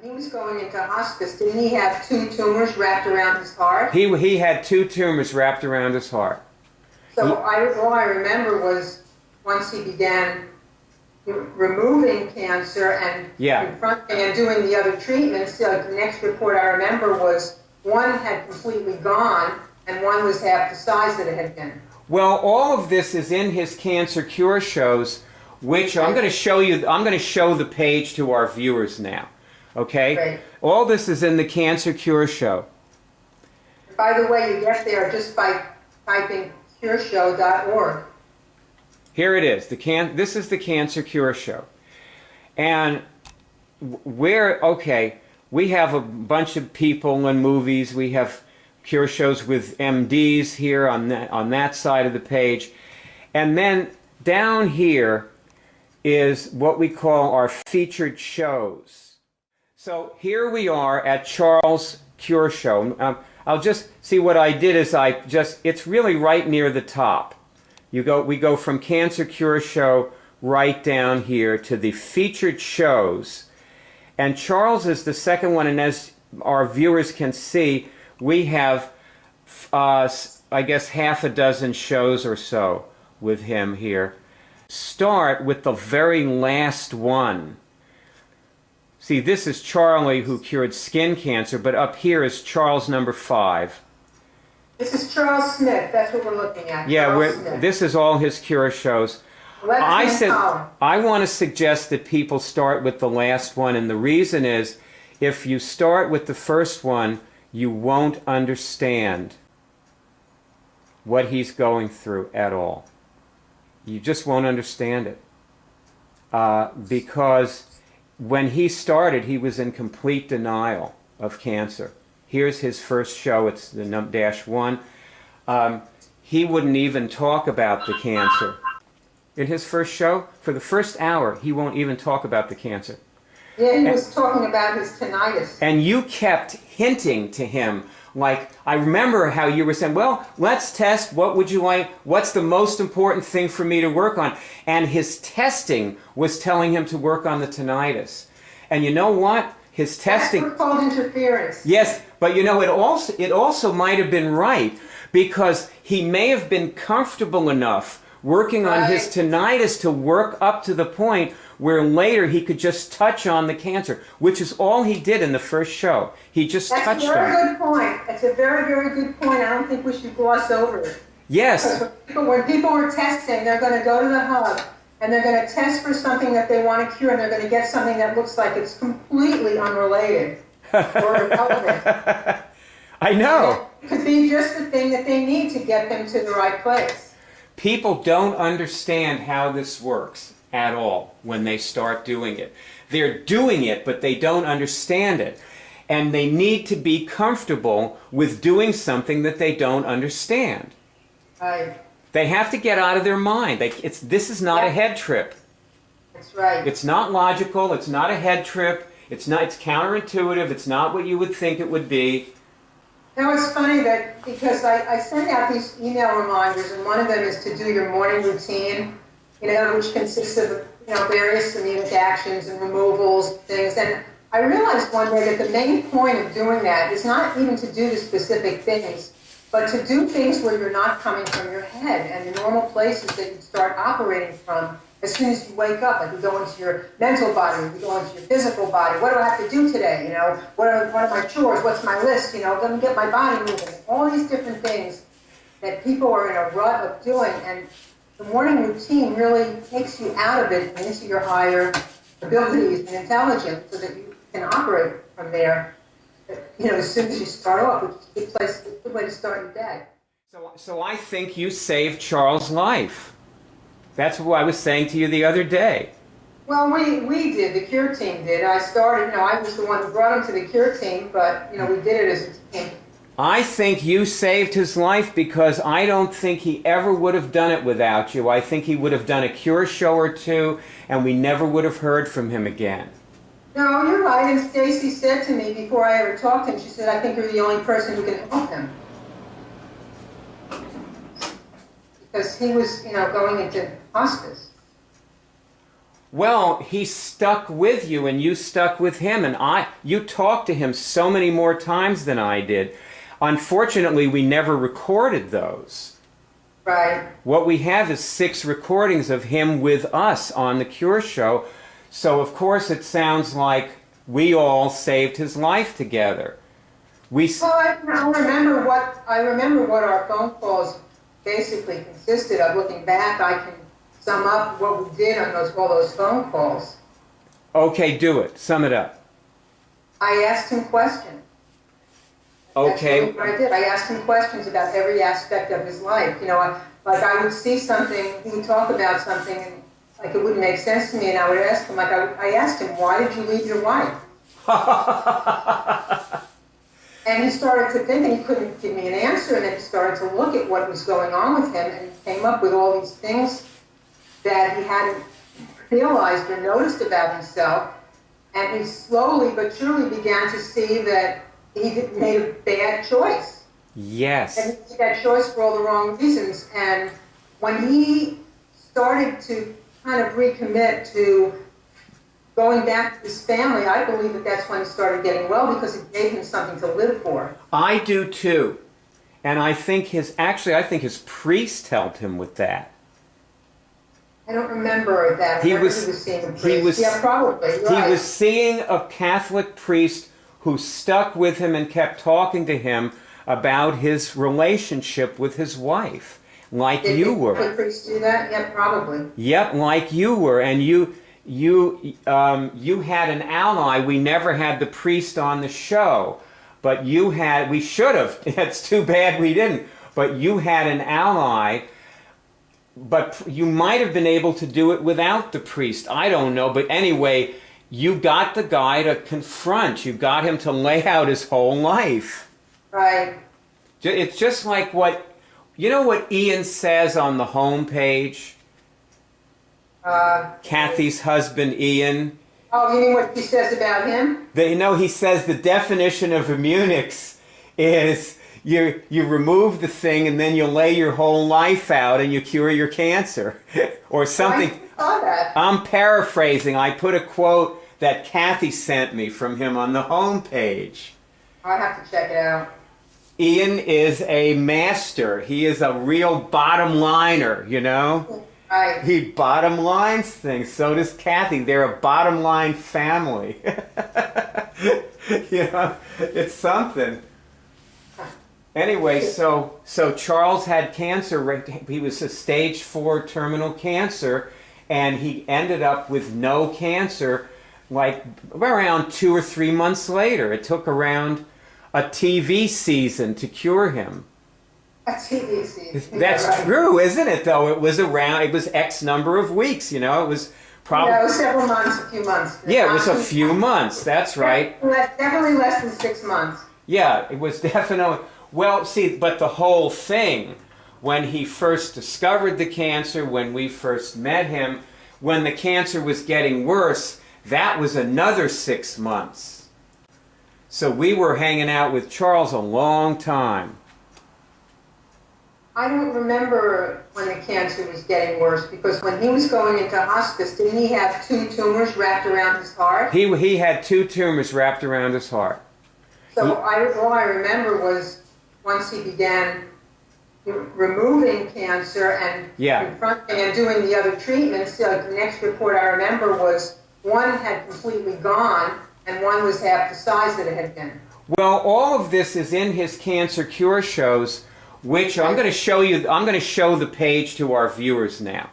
He was going into hospice. Didn't he have 2 tumors wrapped around his heart? He had 2 tumors wrapped around his heart. So all I remember was once he began removing cancer and confronting and doing the other treatments, like the next report I remember was one had completely gone and one was half the size that it had been. Well, all of this is in his cancer cure shows, which I'm going to show you. I'm going to show the page to our viewers now. Okay? Great. All this is in the cancer cure show. By the way, you get there just by typing cureshow.org. Here it is. This is the Cancer Cure Show. And we have a bunch of people and movies. We have cure shows with MDs here on that side of the page. And then down here is what we call our featured shows. So here we are at Charles' Cure Show. I'll just see what I did is it's really right near the top. We go from Cancer Cure Show right down here to the featured shows. And Charles is the second one, and as our viewers can see, we have, I guess, half a dozen shows or so with him here. Start with the very last one. See, this is Charlie who cured skin cancer, but up here is Charles number 5. This is Charles Smith. That's what we're looking at. Yeah, this is all his cure shows. I want to suggest that people start with the last one, and the reason is if you start with the first one, you won't understand what he's going through at all. You just won't understand it. Because when he started, he was in complete denial of cancer. Here's his first show. It's the -1. He wouldn't even talk about the cancer. In his first show, for the first hour, he won't even talk about the cancer. Yeah, he was talking about his tinnitus. And you kept hinting to him, like, I remember how you were saying, well, let's test, what would you like, what's the most important thing for me to work on? And his testing was telling him to work on the tinnitus. And you know what? His testing... That's called interference. Yes, but you know, it also might have been right, because he may have been comfortable enough working on his tinnitus to work up to the point where later he could just touch on the cancer, which is all he did in the first show. He just touched on it. That's a very good point. That's a very, very good point. I don't think we should gloss over it. Yes. When people are testing, they're going to go to the hub and they're going to test for something that they want to cure, and they're going to get something that looks like it's completely unrelated or irrelevant. I know. It could be just the thing that they need to get them to the right place. People don't understand how this works at all when they start doing it. They're doing it, but they don't understand it. And they need to be comfortable with doing something that they don't understand. Right. They have to get out of their mind. This is not a head trip. That's right. It's not logical. It's not a head trip. It's counterintuitive. It's not what you would think it would be. Now, it's funny that because I send out these email reminders, and one of them is to do your morning routine, which consists of various immune actions and removals, things. And I realized one day that the main point of doing that is not even to do the specific things, but to do things where you're not coming from your head and the normal places that you start operating from as soon as you wake up. Like you go into your mental body, you go into your physical body. What do I have to do today? What are my chores? What's my list? Let me get my body moving. All these different things that people are in a rut of doing, and the morning routine really takes you out of it and into your higher abilities and intelligence, so that you can operate from there. As soon as you start off, which is a good way to start your day. So I think you saved Charles' life. That's what I was saying to you the other day. Well, we did. The Cure team did. I started, I was the one who brought him to the Cure team, but, we did it as a team. I think you saved his life because I don't think he ever would have done it without you. I think he would have done a Cure show or two, and we never would have heard from him again. No, you're right. And Stacy said to me before I ever talked to him, she said, I think you're the only person who can help him. Because he was, going into hospice. Well, he stuck with you and you stuck with him, and you talked to him so many more times than I did. Unfortunately, we never recorded those. Right. What we have is 6 recordings of him with us on the Cure Show. So, of course, it sounds like we all saved his life together. Well, I remember what our phone calls basically consisted of. Looking back, I can sum up what we did on all those phone calls. Okay, do it. Sum it up. I asked him questions. Okay. That's what I did. I asked him questions about every aspect of his life. You know, like I would see something, he would talk about something, and like it wouldn't make sense to me, and I would ask him, I asked him, why did you leave your wife? And he started to think, and he couldn't give me an answer, and then he started to look at what was going on with him, and he came up with all these things that he hadn't realized or noticed about himself, and he slowly but surely began to see that he made a bad choice. Yes. And he made that choice for all the wrong reasons. And when he started to kind of recommit to going back to his family, I believe that that's when he started getting well, because it gave him something to live for. I do too. And I think his priest helped him with that. I don't remember that. He was seeing a priest. Yeah, probably. Right. He was seeing a Catholic priest who stuck with him and kept talking to him about his relationship with his wife, like you were. Did the priest do that? Yeah, probably. Yep, like you were, and you had an ally. We never had the priest on the show, but you had. We should have. It's too bad we didn't. But you had an ally. But you might have been able to do it without the priest. I don't know. But anyway, you got the guy to confront. You got him to lay out his whole life. Right. It's just like what Ian says on the home page? Kathy's husband, Ian. Oh, you mean what he says about him? He says the definition of immunics is you remove the thing and then you lay your whole life out and you cure your cancer. Or something. I saw that. I'm paraphrasing. I put a quote that Kathy sent me from him on the home page. I'll have to check it out. Ian is a master. He is a real bottom liner, you know? Right. He bottom lines things. So does Kathy. They're a bottom line family. You know, it's something. Anyway, so Charles had cancer. He was a stage 4 terminal cancer, and he ended up with no cancer like around 2 or 3 months later. It took around a TV season to cure him. A TV season. That's right. true, isn't it, though? It was X number of weeks, you know? It was probably... Yeah, it was several months, a few months. Yeah, it was a few months, that's right. Definitely less than 6 months. Yeah, it was definitely... Well, see, but the whole thing, when he first discovered the cancer, when we first met him, when the cancer was getting worse, that was another 6 months. So we were hanging out with Charles a long time. I don't remember when the cancer was getting worse, because when he was going into hospice, didn't he have 2 tumors wrapped around his heart? He had 2 tumors wrapped around his heart. So all I remember was once he began removing cancer and confronting and doing the other treatments, the next report I remember was one had completely gone and one was half the size that it had been. Well, all of this is in his cancer cure shows, which I'm going to show you. I'm going to show the page to our viewers now.